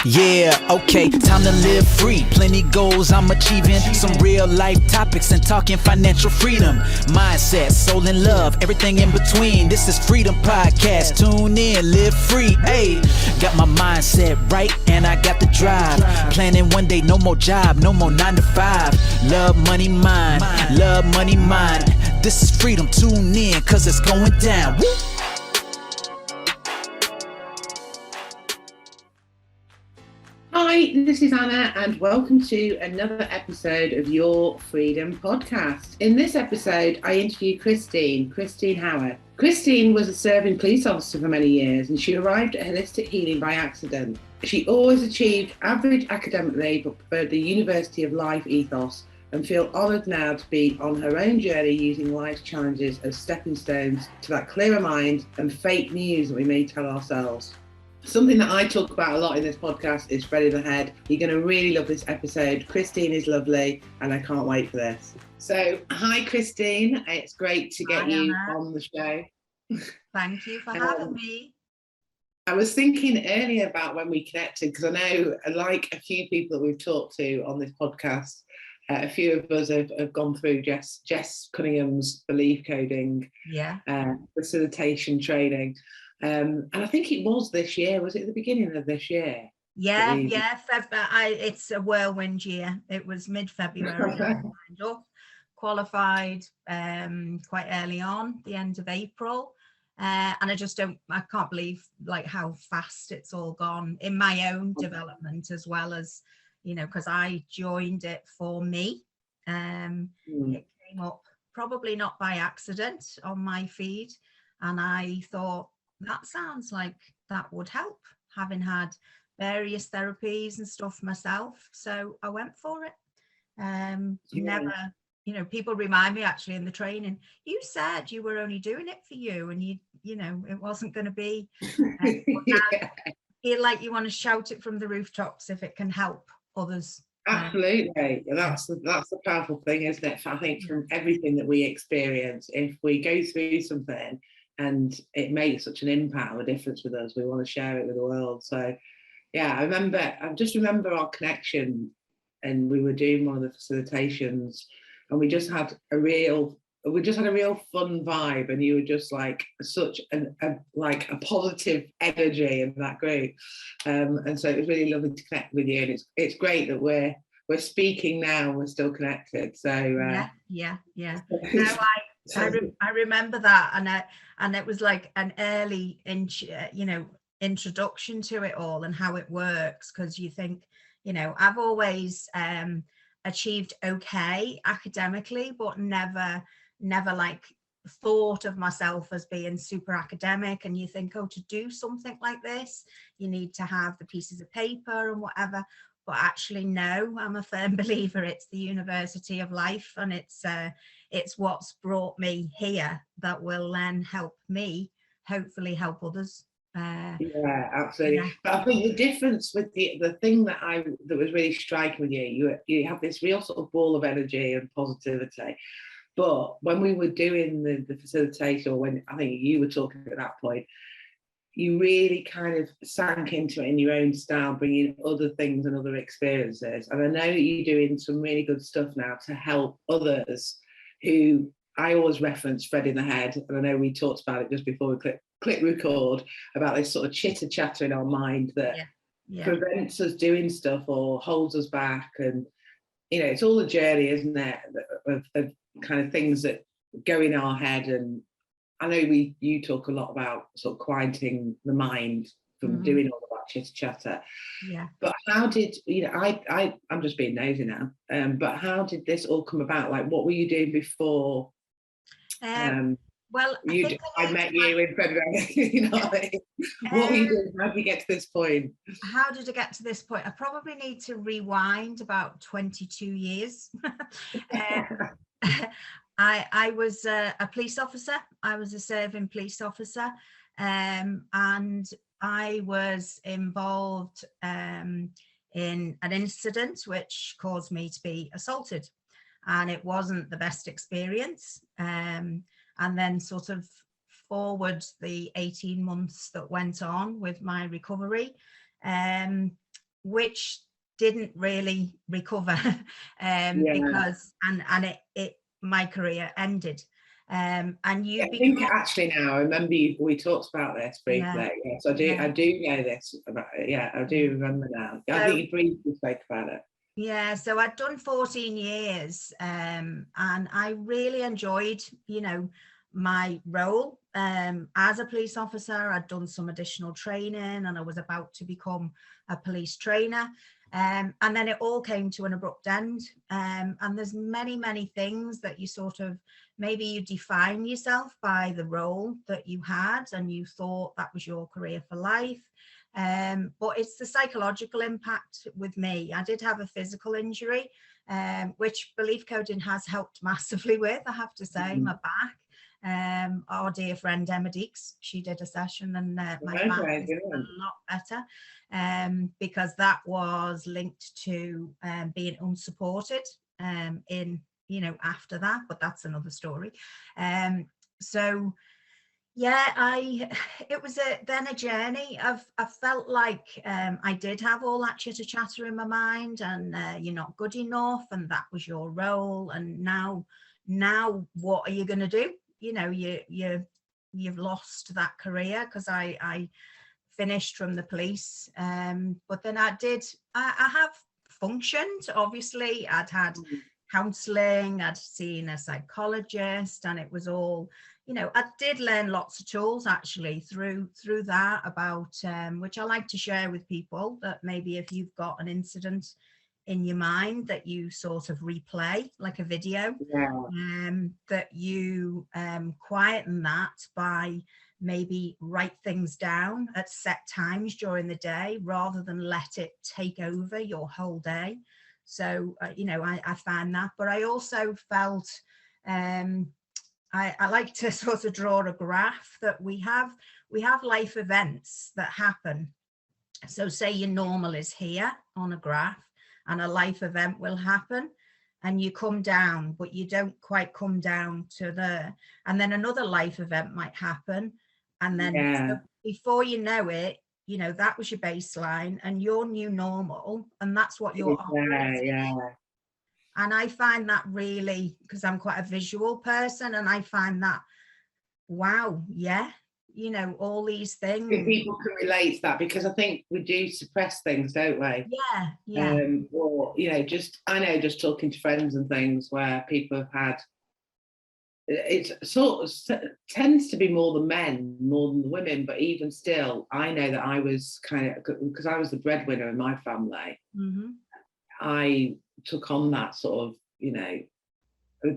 Yeah, okay, time to live free. Plenty goals I'm achieving. Some real life topics and talking financial freedom. Mindset, soul and love, everything in between. This is Freedom Podcast. Tune in, live free. Hey, got my mindset right and I got the drive. Planning one day, no more job, no more 9 to 5. Love, money, mind. Love, money, mind. This is freedom. Tune in, cause it's going down. Woo! Hi, this is Anna and welcome to another episode of Your Freedom Podcast. In this episode, I interview Christine Howarth. Christine was a serving police officer for many years and she arrived at holistic healing by accident. She always achieved average academically but preferred the University of Life ethos and feel honoured now to be on her own journey using life's challenges as stepping stones to that clearer mind and fake news that we may tell ourselves. Something that I talk about a lot in this podcast is spreading ahead. You're going to really love this episode. Christine is lovely and I can't wait for this. So, hi Christine, it's great to get you on the show. Thank you for having me. I was thinking earlier about when we connected, because I know, like a few people that we've talked to on this podcast, a few of us have gone through Jess Cunningham's belief coding, facilitation training. And I think it was this year. Was it the beginning of this year? Yeah. It's a whirlwind year. It was mid-February. I signed up, qualified quite early on, the end of April. And I can't believe like how fast it's all gone in my own development, as well as, you know, because I joined it for me. It came up probably not by accident on my feed. And I thought, that sounds like that would help, having had various therapies and stuff myself. So I went for it. Never, you know, people remind me actually in the training, you said you were only doing it for you and you know, it wasn't going to be, feel like you want to shout it from the rooftops if it can help others. Absolutely. That's the powerful thing, isn't it? I think from everything that we experience, if we go through something and it makes such an impact, a difference with us, we want to share it with the world. So yeah, I just remember our connection, and we were doing one of the facilitations and we just had a real fun vibe, and you were just like such a positive energy in that group, and so it was really lovely to connect with you, and it's great that we're speaking now and we're still connected. So yeah. No, I remember that, and it was like an early introduction to it all and how it works, because you think, you know, I've always achieved okay academically, but never like thought of myself as being super academic. And you think, oh, to do something like this you need to have the pieces of paper and whatever. But actually, no, I'm a firm believer it's the University of Life, and it's what's brought me here that will then help me hopefully help others. Yeah, absolutely. Yeah. But I think the difference with the thing that was really striking with you have this real sort of ball of energy and positivity. But when we were doing the facilitation, or when I think you were talking at that point, you really kind of sank into it in your own style, bringing other things and other experiences. And I know that you're doing some really good stuff now to help others who I always reference spreading ahead. And I know we talked about it just before we click record, about this sort of chitter chatter in our mind that prevents us doing stuff or holds us back. And, you know, it's all a journey, isn't it, of kind of things that go in our head. And I know you talk a lot about sort of quieting the mind from doing all of that chitter chatter. Yeah. But how did, you know, I'm just being nosy now, but how did this all come about? Like, what were you doing before? Well, I met you in February. You know, what were you doing? How did you get to this point? How did I get to this point? I probably need to rewind about 22 years. I was a police officer. I was a serving police officer, and I was involved in an incident which caused me to be assaulted, and it wasn't the best experience. And then sort of forward the 18 months that went on with my recovery, which didn't really recover because my career ended. And you I think actually now I remember we talked about this briefly. Yeah. Yes, I do know this about it. Yeah, I do remember now. I think you briefly spoke about it. Yeah, so I'd done 14 years and I really enjoyed, my role as a police officer. I'd done some additional training and I was about to become a police trainer. And then it all came to an abrupt end. And there's many things that you sort of, maybe you define yourself by the role that you had and you thought that was your career for life. But it's the psychological impact with me. I did have a physical injury, which belief coding has helped massively with, I have to say, my back. Our dear friend Emma Deeks, she did a session and my back is a lot better because that was linked to being unsupported after that, but that's another story. So yeah, it was then a journey of, I felt like I did have all that chitter chatter in my mind and you're not good enough and that was your role, and now what are you going to do? You've lost that career, because I finished from the police, but then I have functioned. Obviously I'd had counselling, I'd seen a psychologist, and it was all, I did learn lots of tools actually through that about which I like to share with people, that maybe if you've got an incident in your mind that you sort of replay like a video, that you quieten that by maybe write things down at set times during the day rather than let it take over your whole day. So I found that, but I also felt I like to sort of draw a graph that we have life events that happen. So say your normal is here on a graph and a life event will happen and you come down, but you don't quite come down to there. And then another life event might happen. And then so before you know it, that was your baseline and your new normal. And that's what you're operating. And I find that really, because I'm quite a visual person, and I find that, wow, all these things. People can relate to that, because I think we do suppress things, don't we? Yeah. Or, I know just talking to friends and things where people have had, it sort of tends to be more the men more than the women, but even still, I know that I was kind of, because I was the breadwinner in my family, I took on that sort of,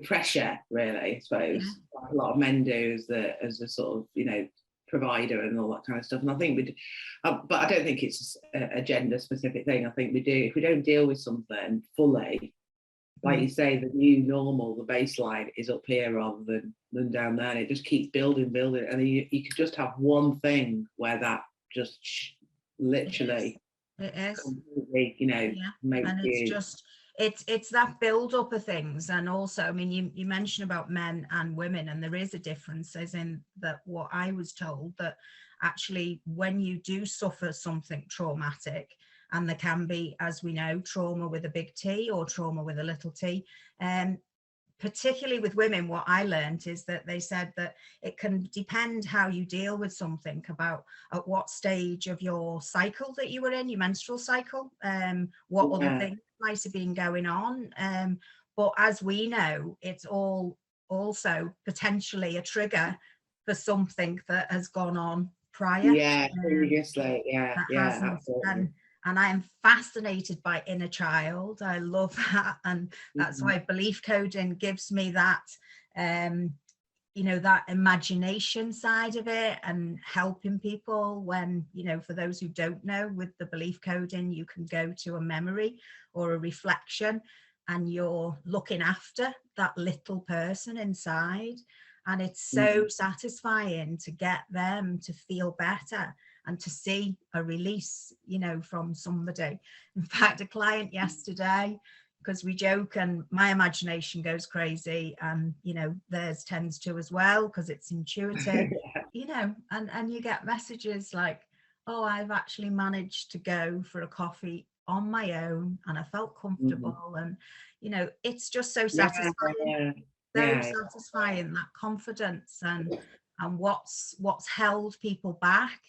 pressure, really, I suppose, like a lot of men do as a sort of, provider and all that kind of stuff. And I think but I don't think it's a gender specific thing. I think we do, if we don't deal with something fully, like you say, the new normal, the baseline is up here rather than down there, and it just keeps building, and then you could just have one thing where that just literally it is completely, makes and it's just it's that build up of things. And also, I mean, you mentioned about men and women, and there is a difference, as in that what I was told, that actually when you do suffer something traumatic, and there can be, as we know, trauma with a big T or trauma with a little t, particularly with women, what I learned is that they said that it can depend how you deal with something, about at what stage of your cycle that you were in, your menstrual cycle, what other things might have been going on. But as we know, it's all also potentially a trigger for something that has gone on prior. Previously, absolutely. And I am fascinated by inner child. I love that. And that's why belief coding gives me that, that imagination side of it, and helping people when, for those who don't know, with the belief coding, you can go to a memory or a reflection and you're looking after that little person inside. And it's so satisfying to get them to feel better and to see a release, from somebody. In fact, a client yesterday, because we joke and my imagination goes crazy, and, theirs tends to as well, because it's intuitive, and you get messages like, oh, I've actually managed to go for a coffee on my own, and I felt comfortable. And you know, it's just so Yeah, satisfying, yeah, so satisfying, that confidence and what's held people back,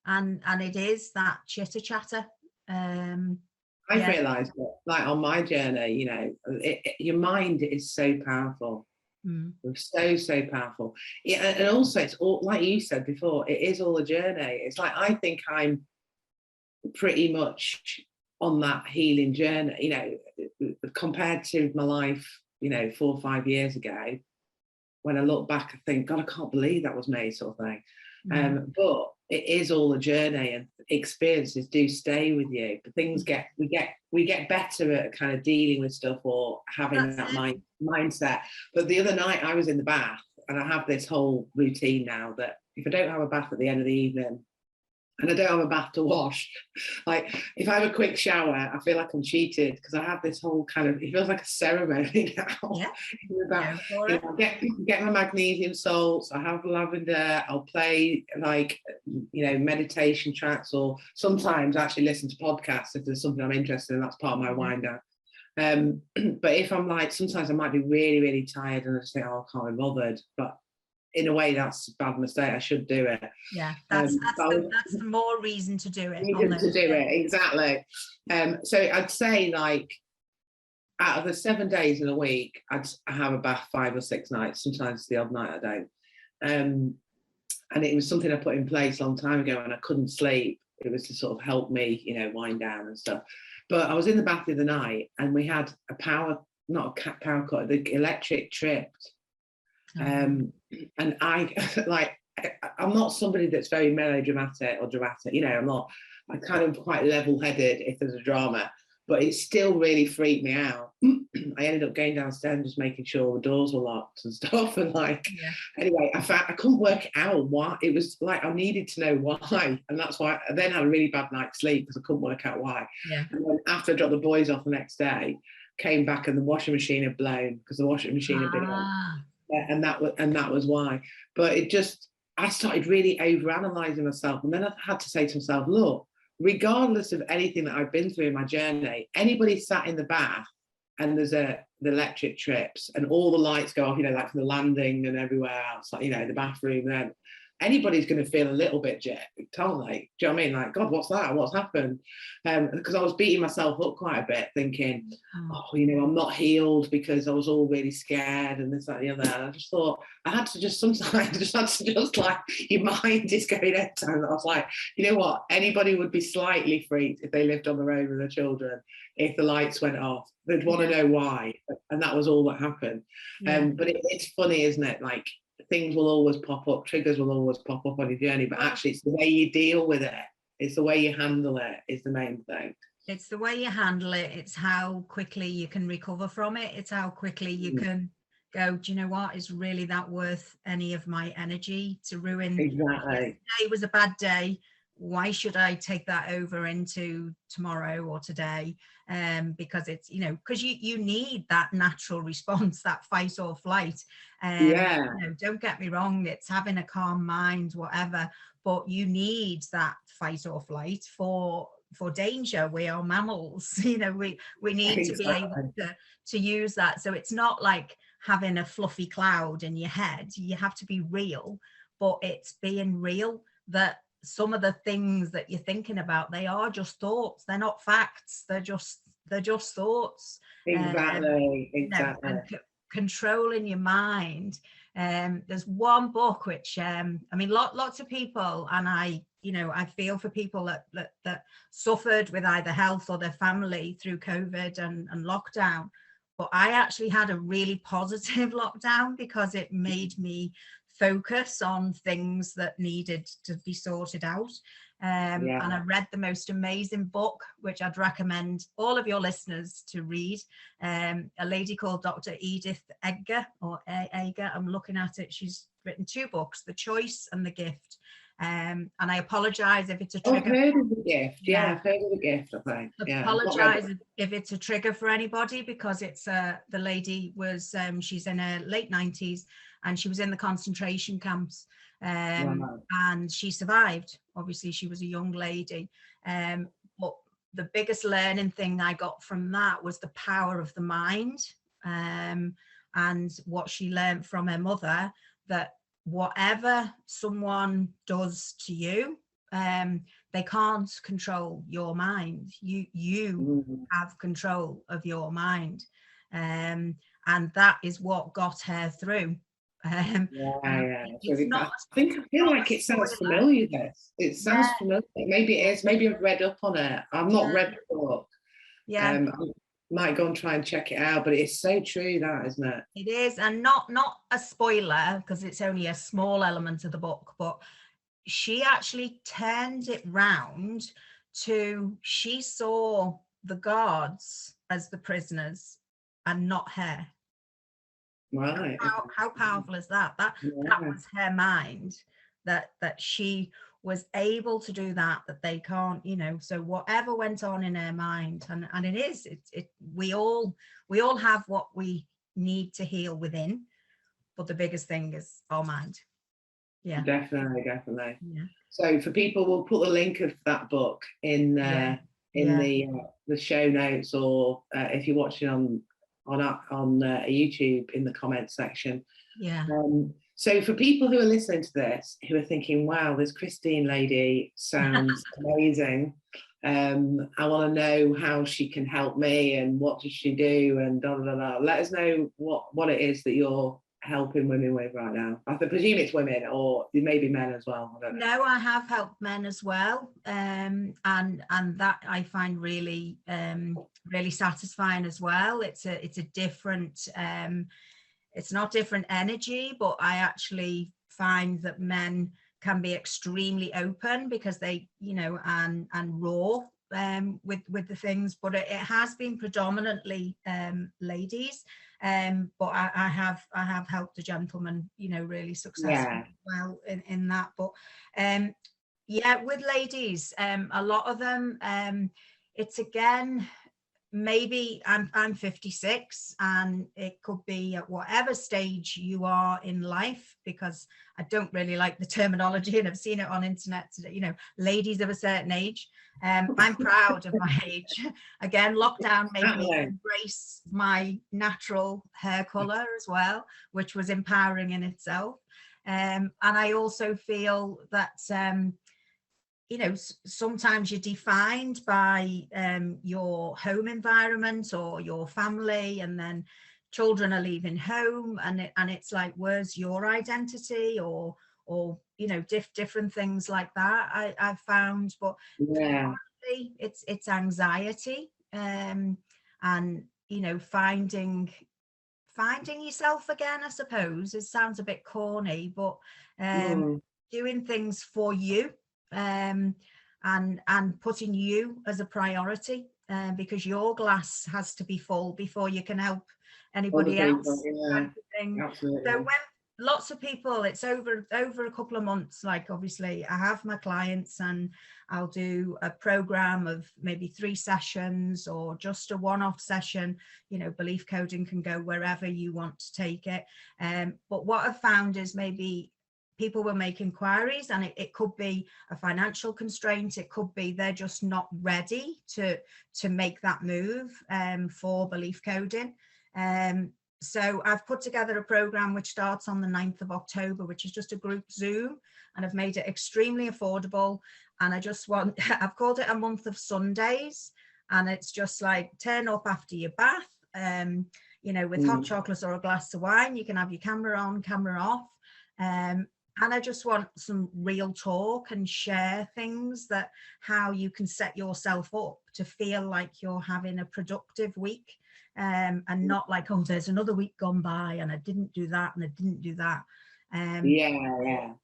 and it is that chitter chatter. I've Yeah. realised that, like on my journey, you know, your mind is so powerful. So powerful. Yeah, and also it's all, like you said before, it is all a journey. It's like, I think I'm pretty much on that healing journey, you know, compared to my life, you know, 4 or 5 years ago. When I look back, I think, God, I can't believe that was me, sort of thing. But it is all a journey, and experiences do stay with you. But things we get better at kind of dealing with stuff or having that mindset. But the other night I was in the bath, and I have this whole routine now that if I don't have a bath at the end of the evening, and I don't have a bath to wash, like if I have a quick shower, I feel like I'm cheated, because I have this whole kind of, it feels like a ceremony now. Yeah. You know, get my magnesium salts, I have lavender, I'll play like, you know, meditation tracks, or sometimes actually listen to podcasts if there's something I'm interested in. That's part of my wind down. But if I'm like, sometimes I might be really, really tired and I just think, oh, I can't be bothered. But in a way, that's a bad mistake. I should do it. Yeah, that's the more reason to do it. Exactly. So I'd say, like, out of the 7 days in a week, I have a bath 5 or 6 nights. Sometimes the odd night I don't. And it was something I put in place a long time ago, and I couldn't sleep. It was to sort of help me, you know, wind down and stuff. But I was in the bath the other night, and we had a power cut, the electric tripped. And I like, I'm not somebody that's very melodramatic or dramatic, you know, I'm kind of quite level-headed if there's a drama, but it still really freaked me out. I ended up going downstairs and just making sure the doors were locked and stuff, and like, anyway, I couldn't work out why. It was like, I needed to know why, and that's why I then had a really bad night's sleep, because I couldn't work out why. And then after I dropped the boys off the next day, came back and the washing machine had blown, because the washing machine had been on. And that was why. But it just, I started really overanalyzing myself, and then I had to say to myself, look, regardless of anything that I've been through in my journey, anybody sat in the bath and there's the electric trips and all the lights go off, you know, like from the landing and everywhere else, like, you know, the bathroom, then anybody's going to feel a little bit totally. Do you know what I mean? Like, God, what's that? What's happened? Because I was beating myself up quite a bit, thinking, oh, you know, I'm not healed because I was all really scared and this, that, and the other. And I just thought I had to just like, your mind is going every time. I was like, you know what? Anybody would be slightly freaked if they lived on their own with their children. If the lights went off, they'd want to know why. And that was all that happened. But it's funny, isn't it? Like, things will always pop up, triggers will always pop up on your journey, but actually it's the way you deal with it, it's the way you handle it is the main thing. It's the way you handle it, it's how quickly you can recover from it, it's how quickly you can go, do you know what, is really that worth any of my energy to ruin? Exactly. Today was a bad day, why should I take that over into tomorrow or today? Because it's, you know, because you need that natural response, that fight or flight. You know, don't get me wrong, it's having a calm mind, whatever, but you need that fight or flight for danger. We are mammals, you know, we need to be able to use that. So it's not like having a fluffy cloud in your head. You have to be real, but it's being real that some of the things that you're thinking about, they are just thoughts, they're not facts, they're just thoughts. Exactly. You know, and controlling your mind. There's one book which I mean, lots of people, and I feel for people that suffered with either health or their family through COVID and lockdown, but I actually had a really positive lockdown because it made me focus on things that needed to be sorted out. And I read the most amazing book, which I'd recommend all of your listeners to read. A lady called Dr. Edith Eger, or Eger, I'm looking at it. She's written 2 books, The Choice and The Gift. And I apologise if it's a trigger. I've heard of The Gift. I've heard of The Gift, I think. Apologise if it's a trigger for anybody, because it's the lady was, she's in her late 90s, and she was in the concentration camps, and she survived. Obviously, she was a young lady, but the biggest learning thing I got from that was the power of the mind, and what she learned from her mother, that whatever someone does to you, they can't control your mind. You have control of your mind, and that is what got her through. It's not, I feel like it sounds familiar. It sounds familiar. Maybe it is. Maybe I've read up on it. I've not read the book. I might go and try and check it out. But it's so true, that, isn't it? It is, and not a spoiler, because it's only a small element of the book. But she actually turned it round to, she saw the guards as the prisoners and not her. Right. How powerful is that? That was her mind, that she was able to do that they can't, so whatever went on in her mind, and it is, we all have what we need to heal within, but the biggest thing is our mind. Definitely. Yeah. So for people, we'll put the link of that book in the show notes, or if you're watching on YouTube, in the comments section. So for people who are listening to this, who are thinking, wow, this Christine lady sounds amazing, I want to know how she can help me, and what does she do, and let us know what it is that you're helping women with right now. I presume it's women, or maybe men as well. I don't know. No, I have helped men as well, and that I find really really satisfying as well. It's a different, it's not different energy, but I actually find that men can be extremely open, because they, and raw with the things, but it has been predominantly ladies, but I have helped a gentleman, really successfully well in that. But with ladies, a lot of them, it's again, maybe I'm 56, and it could be at whatever stage you are in life, because I don't really like the terminology, and I've seen it on internet, ladies of a certain age. I'm proud of my age. Again, lockdown made me embrace my natural hair color as well, which was empowering in itself. And I also feel that sometimes you're defined by your home environment or your family, and then children are leaving home, and it's like, where's your identity, or different things like that I've found. But it's anxiety, and finding yourself again, I suppose. It sounds a bit corny, but doing things for you, and putting you as a priority, because your glass has to be full before you can help anybody else. Absolutely. So when lots of people, it's over a couple of months, like obviously I have my clients, and I'll do a program of maybe 3 sessions, or just a one-off session. Belief coding can go wherever you want to take it, but what I've found is, maybe people will make inquiries, and it could be a financial constraint, it could be they're just not ready to make that move for belief coding. So I've put together a program which starts on the 9th of October, which is just a group Zoom, and I've made it extremely affordable. And I've called it a month of Sundays, and it's just like, turn up after your bath, with hot chocolates or a glass of wine. You can have your camera on, camera off. And I just want some real talk, and share things, that how you can set yourself up to feel like you're having a productive week, and not like, oh, there's another week gone by and I didn't do that and I didn't do that.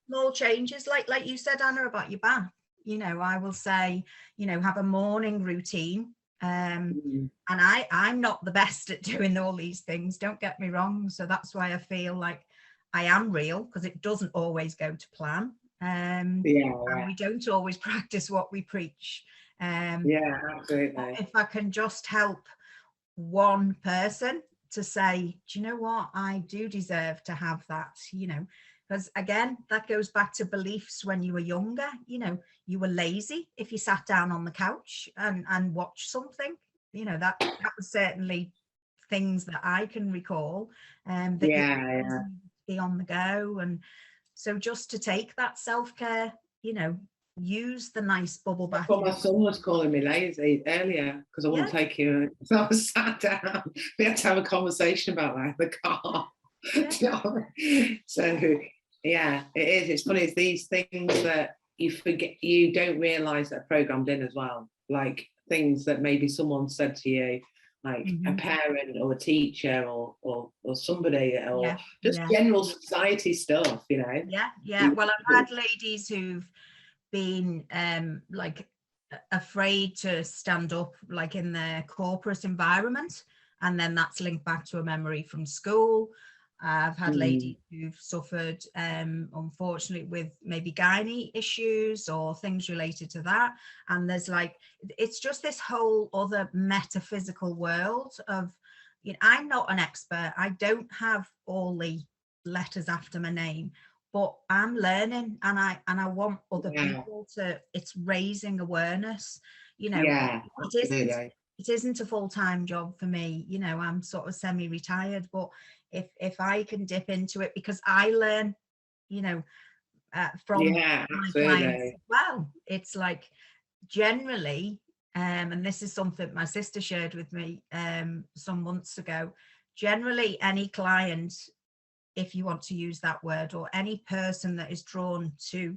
Small changes, like you said, Anna, about your bath. I will say, have a morning routine. And I'm not the best at doing all these things, don't get me wrong. So that's why I feel like I am real, because it doesn't always go to plan. And we don't always practice what we preach. Absolutely. If I can just help one person to say, do you know what, I do deserve to have that, because again, that goes back to beliefs when you were younger. You know, you were lazy if you sat down on the couch and watched something. You know, that was certainly things that I can recall, that you be on the go. And so just to take that self-care, you know, use the nice bubble bath. Well, my son was calling me lazy earlier because I wouldn't take him. So I was sat down. We had to have a conversation about that in the car. So yeah, it is. It's funny. It's these things that you forget, you don't realise that are programmed in as well. Like things that maybe someone said to you, like a parent or a teacher or somebody, or just general society stuff, you know. Well, I've had ladies who've been like afraid to stand up, like in their corporate environment, and then that's linked back to a memory from school. I've had ladies who've suffered, unfortunately, with maybe gynae issues or things related to that. And there's like, it's just this whole other metaphysical world of, you know, I'm not an expert. I don't have all the letters after my name, but I'm learning, and I want other people to, it's raising awareness, you know. It isn't a full-time job for me, you know. I'm sort of semi-retired, but if I can dip into it, because I learn, you know, from my clients as well. It's like generally, and this is something my sister shared with me some months ago, generally any client, if you want to use that word, or any person that is drawn to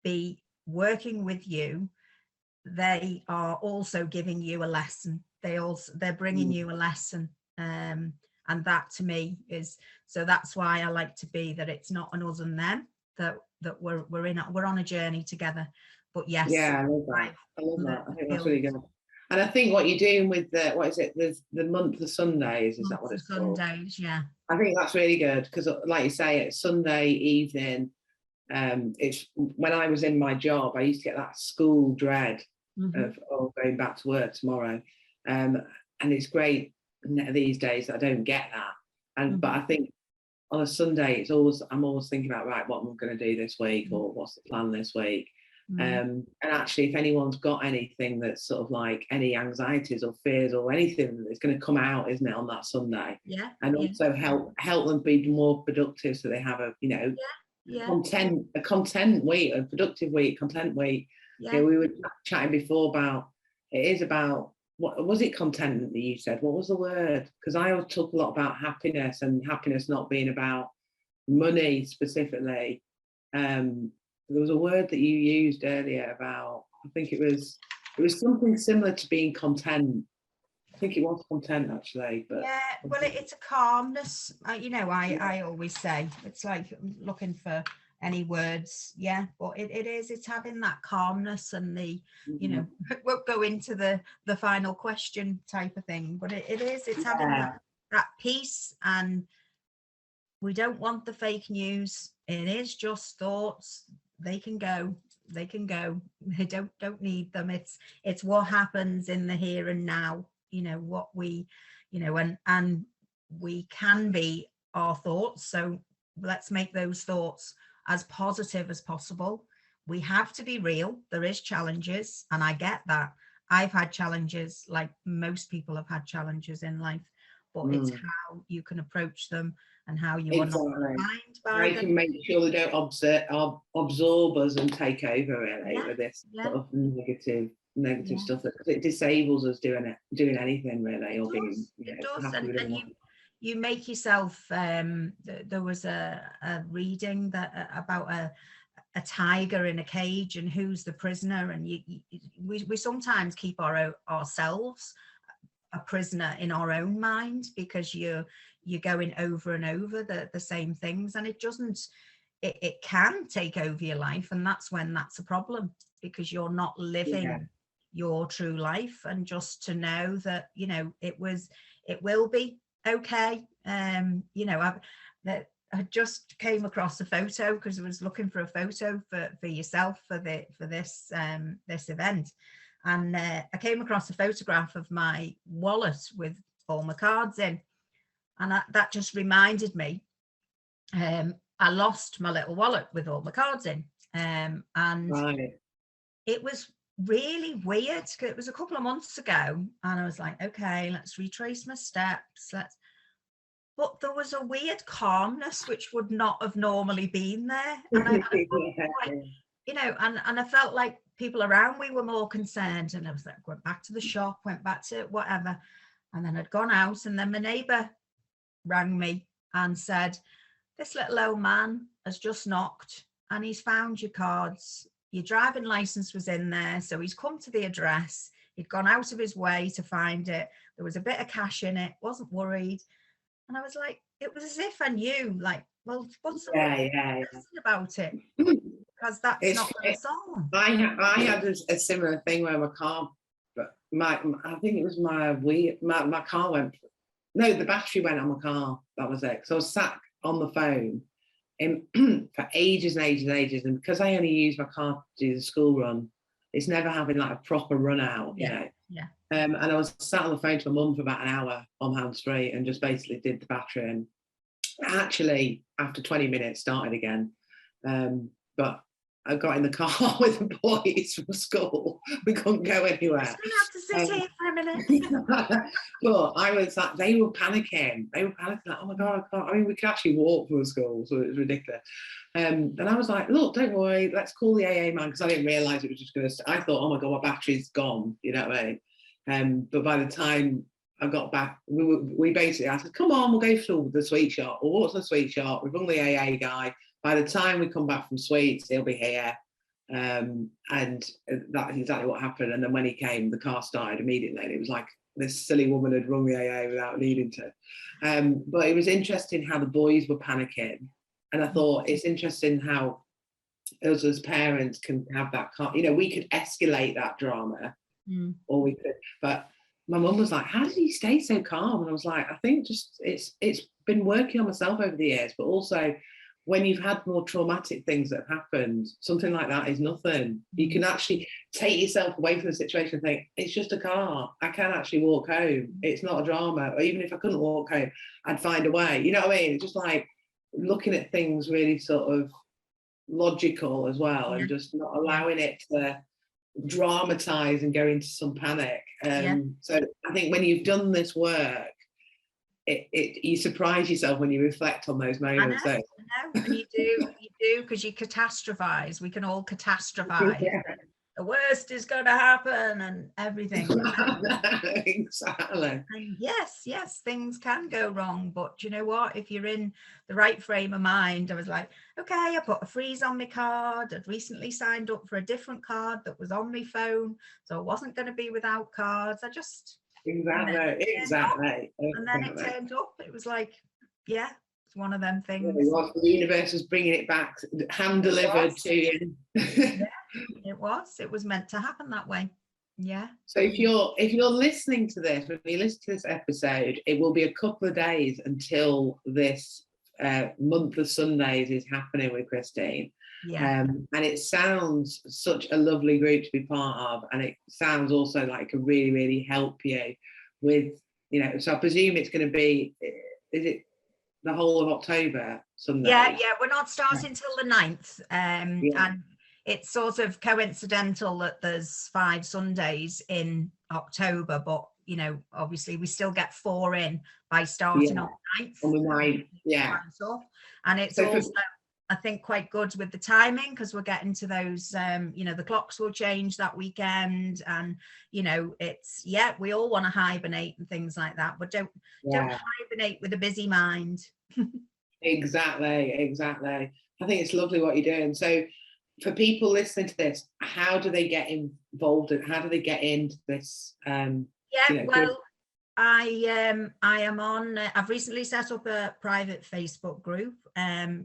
be working with you, they are also giving you a lesson. They're bringing you a lesson. And that to me is, so that's why I like to be that it's not an us and them, that we're on a journey together. But yes, I love that. I think that's really good. And I think what you're doing with the, what is it, the month of Sundays, is that what it's called? Sundays, yeah. I think that's really good, because like you say, it's Sunday evening. It's when I was in my job, I used to get that school dread of going back to work tomorrow, and it's great these days that I don't get that. And but I think on a Sunday, I'm always thinking about, right, what am I going to do this week, or what's the plan this week. And actually, if anyone's got anything that's sort of like any anxieties or fears or anything, it's going to come out, isn't it, on that Sunday? And also help them be more productive, so they have a, you know, a content week, a productive week, content week. You know, we were chatting before about, it is about, what was it, contentment that you said? What was the word? Because I always talk a lot about happiness, and happiness not being about money specifically. There was a word that you used earlier about, I think it was something similar to being content. I think it was content, actually. But well, it's a calmness. You know, I always say, it's like looking for any words, but it's having that calmness and the, you know, won't go into the final question type of thing, but it's having that peace. And we don't want the fake news. It is just thoughts. They can go. They don't need them. It's what happens in the here and now, you know, what we, you know, and we can be our thoughts. So let's make those thoughts as positive as possible. We have to be real. There is challenges, and I get that. I've had challenges, like most people have had challenges in life, but it's how you can approach them and how you are not defined by them. You can make sure they don't absorb us and take over, really, with this sort of negative stuff, that it disables us doing anything, really, or being, it does. And you make yourself, there was a reading that about a tiger in a cage, and who's the prisoner, and we sometimes keep ourselves a prisoner in our own mind, because you're going over and over the same things, and it can take over your life, and that's when that's a problem, because you're not living your true life. And just to know that, you know, it will be okay. You know, I just came across a photo, because I was looking for a photo for yourself for this event, and I came across a photograph of my wallet with all my cards in, and that just reminded me I lost my little wallet with all my cards in. And Right. it was really weird. It was a couple of months ago, and I was like, okay, let's retrace my steps. But there was a weird calmness which would not have normally been there. And I felt like, you know, and I felt like people around me were more concerned. And I was like, went back to the shop, went back to whatever. And then I'd gone out, and then my neighbour rang me and said, this little old man has just knocked and he's found your cards. Your driving license was in there. So he's come to the address. He'd gone out of his way to find it. There was a bit of cash in it, wasn't worried. And I was like, it was as if I knew, like, well, what's about it? Because that's not what I saw. I had a similar thing where my car, but I think it was my car went, no, the battery went on my car. That was it. So I was sat on the phone for ages and ages and ages. And because I only use my car to do the school run, it's never having like a proper run out, you know. Yeah. And I was sat on the phone to my mum for about an hour on hands-free and just basically did the battery. And actually, after 20 minutes, started again. But I got in the car with the boys from school. We couldn't go anywhere. I'm gonna have to sit here for a minute. But I was like, they were panicking. They were panicking, like, oh my God, I can't. I mean, we could actually walk from school, so it was ridiculous. And I was like, look, don't worry, let's call the AA man, because I didn't realise it was just going to. I thought, oh my God, my battery's gone. You know what I mean? But by the time I got back, we basically, I said, come on, we'll go to the sweet shop. Well, what's the sweet shop? We've rung the AA guy. By the time we come back from sweets, he'll be here. And that's exactly what happened. And then when he came, the car started immediately. And it was like this silly woman had rung the AA without needing to. But it was interesting how the boys were panicking. And I thought it's interesting how us as parents can have that, you know, we could escalate that drama, or we could, but my mum was like, how did you stay so calm? And I was like, I think just it's been working on myself over the years, but also when you've had more traumatic things that have happened, something like that is nothing. You can actually take yourself away from the situation and think, it's just a car. I can actually walk home. It's not a drama. Or even if I couldn't walk home, I'd find a way. You know what I mean? It's just like looking at things really sort of logical as well, and just not allowing it to dramatize and go into some panic. So I think when you've done this work, you surprise yourself when you reflect on those moments. I know, and you do, because you catastrophize. We can all catastrophize. Yeah. The worst is going to happen and everything. Exactly. And yes, things can go wrong. But you know what? If you're in the right frame of mind, I was like, okay, I put a freeze on my card. I'd recently signed up for a different card that was on my phone, so I wasn't going to be without cards. I just exactly. And then it turned up. It was like, yeah, it's one of them things. The universe was bringing it back, hand delivered to you. It was meant to happen that way. Yeah. So if you're listening to this, when you listen to this episode, it will be a couple of days until this month of Sundays is happening with Christine. And it sounds such a lovely group to be part of, and it sounds also like it could really, really help you with, you know, so I presume it's going to be, is it the whole of October Sunday? Yeah, we're not starting till the 9th, and it's sort of coincidental that there's 5 Sundays in October, but you know, obviously we still get 4 in by starting on the 9th. On the 9th, and it's also, I think, quite good with the timing, because we're getting to those, you know, the clocks will change that weekend, and you know, it's we all want to hibernate and things like that, but don't hibernate with a busy mind. Exactly. I think it's lovely what you're doing. So for people listening to this, how do they get involved, and how do they get into this? Well, I am on, I've recently set up a private Facebook group.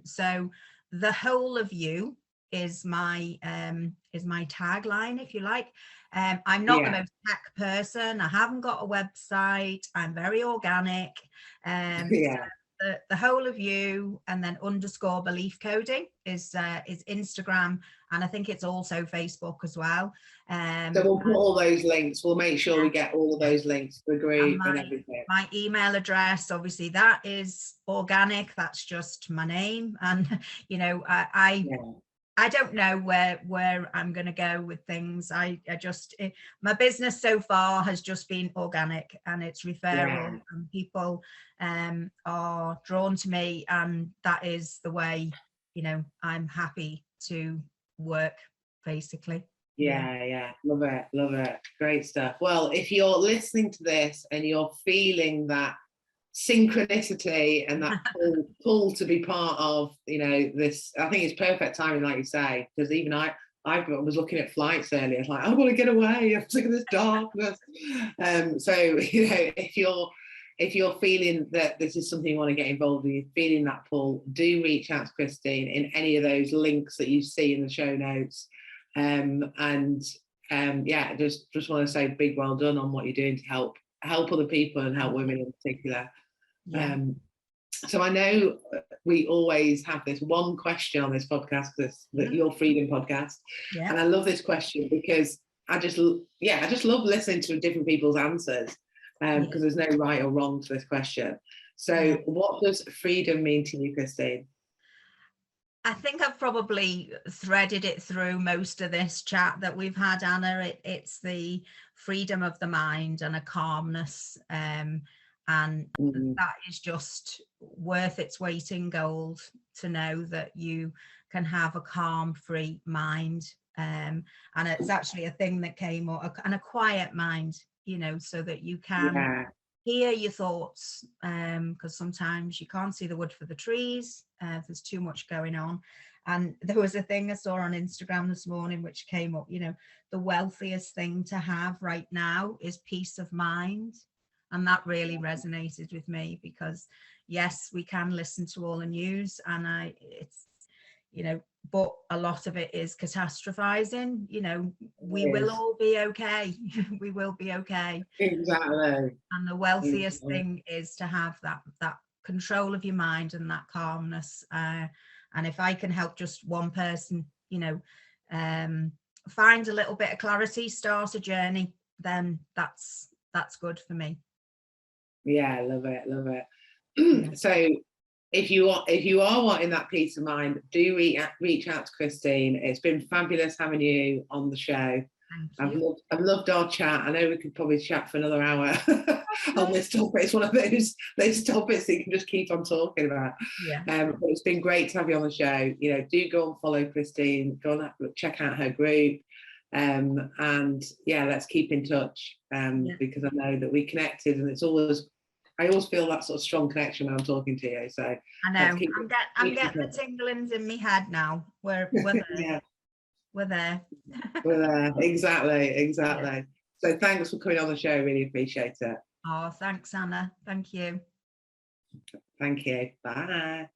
So the whole of you is my tagline, if you like. I'm not the most tech person. I haven't got a website. I'm very organic. So the whole of you, and then _ belief coding is Instagram, and I think it's also Facebook as well. So we'll put all those links. We'll make sure we get all of those links to the group and everything. My email address, obviously, that is organic. That's just my name, and you know, I don't know where I'm going to go with things. I just, my business so far has just been organic, and it's referral, and people are drawn to me, and that is the way, you know, I'm happy to work, basically. Yeah, love it, great stuff. Well, if you're listening to this and you're feeling that synchronicity and that pull to be part of, you know, this, I think it's perfect timing, like you say, because even I was looking at flights earlier. It's like, I want to get away, I'm sick of this darkness. So, you know, if you're feeling that this is something you want to get involved in, you're feeling that pull, do reach out to Christine in any of those links that you see in the show notes. Yeah, just want to say big well done on what you're doing to help other people and help women in particular. So I know we always have this one question on this podcast, your Freedom podcast, and I love this question because I just love listening to different people's answers, because there's no right or wrong to this question. So what does freedom mean to you, Christine? I think I've probably threaded it through most of this chat that we've had, Anna. It's the freedom of the mind and a calmness, and that is just worth its weight in gold, to know that you can have a calm, free mind, and it's actually a thing that came up, and a quiet mind, you know, so that you can hear your thoughts, because sometimes you can't see the wood for the trees. There's too much going on. And there was a thing I saw on Instagram this morning which came up, you know, the wealthiest thing to have right now is peace of mind. And that really resonated with me, because yes, we can listen to all the news, and it's, you know, but a lot of it is catastrophizing. You know, we will all be okay. We will be okay. Exactly. And the wealthiest thing is to have that control of your mind and that calmness. And if I can help just one person, you know, find a little bit of clarity, start a journey, then that's good for me. Yeah, love it. So if you are wanting that peace of mind, do reach out to Christine. It's been fabulous having you on the show. I've loved our chat. I know we could probably chat for another hour on this topic. It's one of those topics that you can just keep on talking about. But it's been great to have you on the show. You know, do go and follow Christine, go and check out her group, and let's keep in touch, because I know that we connected, and I always feel that sort of strong connection when I'm talking to you. So I know I'm getting the tinglings in my head now. We're there. We're there. Exactly. So thanks for coming on the show. Really appreciate it. Oh, thanks, Anna. Thank you. Thank you. Bye.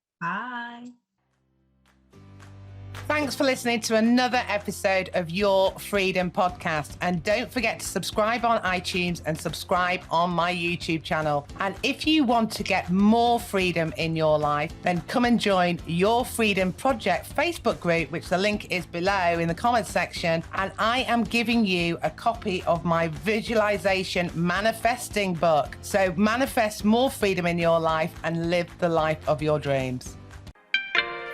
Thanks for listening to another episode of Your Freedom Podcast. And don't forget to subscribe on iTunes and subscribe on my YouTube channel. And if you want to get more freedom in your life, then come and join Your Freedom Project Facebook group, which the link is below in the comments section. And I am giving you a copy of my visualization manifesting book. So manifest more freedom in your life and live the life of your dreams.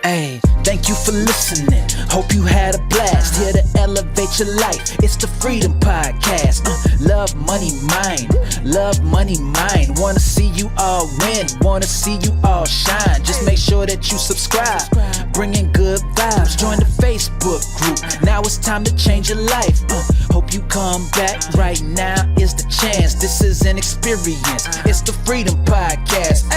Hey, thank you for listening. Hope you had a blast. Here to elevate your life. It's the Freedom Podcast. Love, money, mind. Love, money, mind. Wanna see you all win. Wanna see you all shine. Just make sure that you subscribe. Bringing good vibes. Join the Facebook group. Now it's time to change your life. Hope you come back. Right now is the chance. This is an experience. It's the Freedom Podcast.